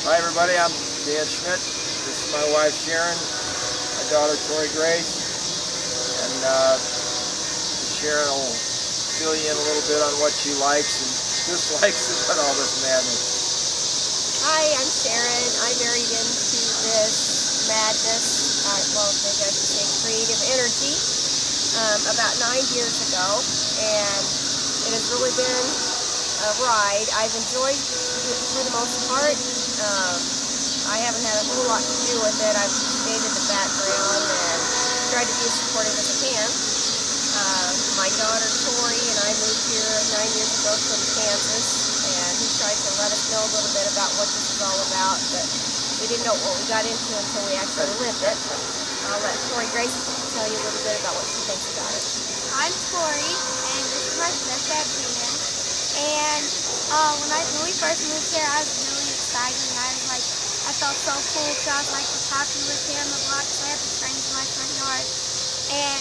Hi everybody, I'm Dan Schmidt. This is my wife Sharon, my daughter Tori Grace, and Sharon will fill you in a little bit on what she likes and dislikes about all this madness. Hi, I'm Sharon. I married into this madness, well maybe I should say creative energy, about 9 years ago, and it has really been a ride. I've enjoyed it for the most part. I haven't had a whole lot to do with it. I've stayed in the background and tried to be as supportive as I can. My daughter Tori and I moved here 9 years ago from Kansas, and he tried to let us know a little bit about what this is all about, but we didn't know what we got into until we actually lived it. I'll let Tori Grace tell you a little bit about what she thinks about it. I'm Tori, and this is my stepdad, Dan. And when we first moved here, I was really excited, and I felt so cool because I was like just happy with him, the blocks, I had the trains in my front yard. And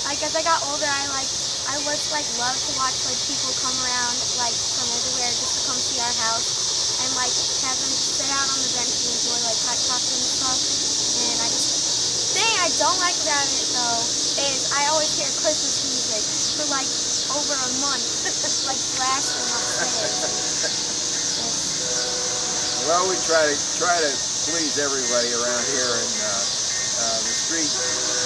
as I got older, I loved to watch people come around from everywhere just to come see our house, and have them sit out on the bench and enjoy hot chocolate and stuff. And the thing I don't like about it though is I always hear Christmas music for over a month, blasting upstairs. Well, we try to please everybody around here, and the street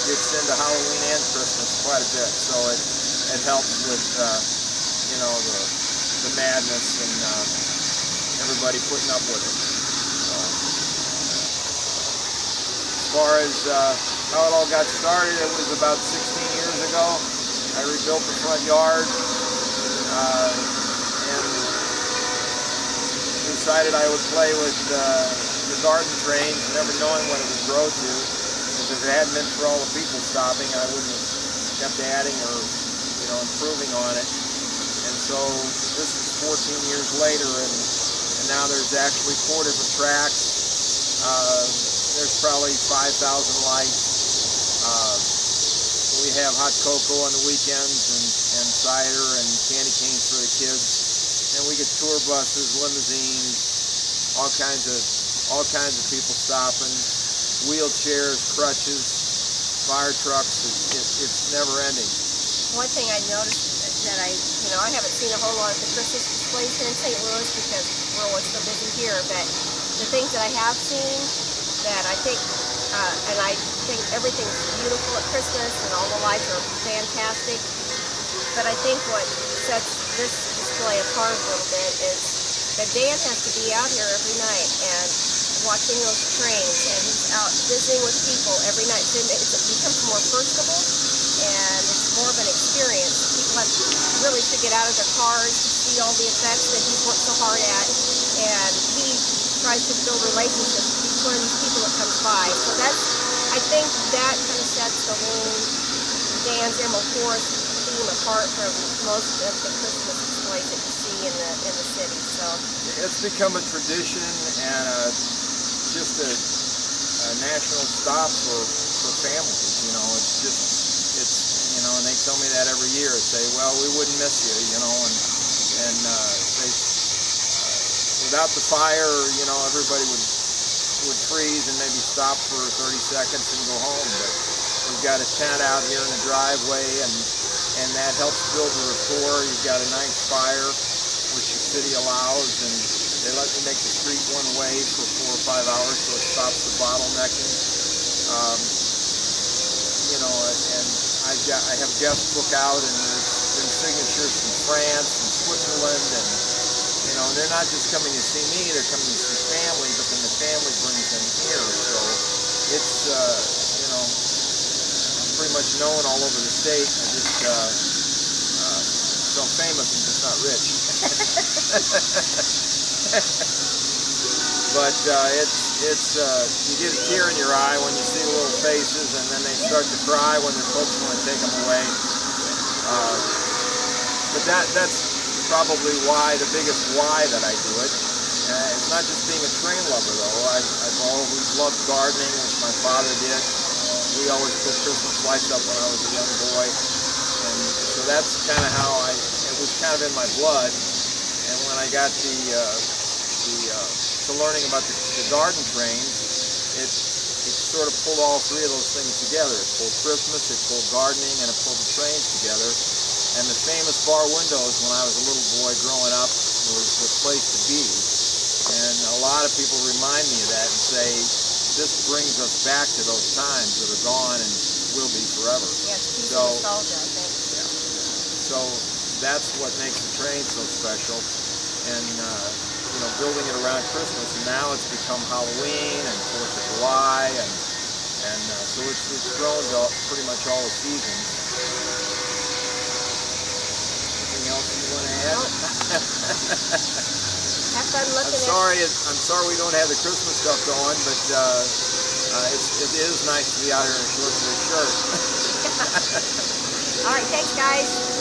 gets into Halloween and Christmas quite a bit, so it helps with the madness and everybody putting up with it. So, as far as how it all got started, it was about 16 years ago. I rebuilt the front yard and decided I would play with the garden trains, never knowing what it would grow to. Because if it hadn't been for all the people stopping, I wouldn't have kept adding or improving on it. And so this is 14 years later, and now there's actually 4 different tracks. There's probably 5,000 lights. We have hot cocoa on the weekends and cider and candy canes for the kids. And we get tour buses, limousines, all kinds of people stopping, wheelchairs, crutches, fire trucks. It's never ending. One thing I noticed that I haven't seen a whole lot of the Christmas displays here in St. Louis because we're always so busy here, but the things that I have seen that I think everything's beautiful at Christmas and all the lights are fantastic, but I think what sets this display apart a little bit is that Dan has to be out here every night and watching those trains, and he's out visiting with people every night, so it becomes more personable and it's more of an experience. People have really to get out of their cars to see all the effects that he's worked so hard at, and he tries to build relationships with each one of these people that comes by. So I think that kind of sets the whole Dan's Emerald Forest theme apart from most of the Christmas displays that you see in the city. So it's become a tradition and just a national stop for families. And they tell me that every year. Say, well, we wouldn't miss you, and they without the fire, everybody would freeze and maybe stop for 30 seconds and go home. But we've got a tent out here in the driveway, and that helps build the rapport. You've got a nice fire, which the city allows, and they let me make the street one way for 4 or 5 hours, so it stops the bottlenecking. And I have guests book out, and there's been signatures from France and Switzerland, and they're not just coming to see me, they're coming to see family, but then the family brings them here. So it's I'm pretty much known all over the state. I just so famous and just not rich. But you get a tear in your eye when you see little faces, and then they start to cry when their folks want to take them away. But that's probably the biggest why that I do it. It's not just being a train lover though. I've always loved gardening, which my father did. We always put Christmas lights up when I was a young boy, and so that's kind of how it was kind of in my blood. And when I got the to learning about the garden trains, it sort of pulled all three of those things together. It pulled Christmas, it pulled gardening, and it pulled the trains together. And the famous bar windows when I was a little boy growing up was the place to be. And a lot of people remind me of that and say, this brings us back to those times that are gone and will be forever. Yeah, it's a piece of nostalgia, I think. Yeah. So that's what makes the train so special. And, you know, building it around Christmas, and now it's become Halloween and 4th of July, and so it's grown to pretty much all the seasons. Anything else you want to add? Have fun looking I'm sorry we don't have the Christmas stuff going, but it is nice to be out here in a short sleeve shirt. All right, thanks, guys.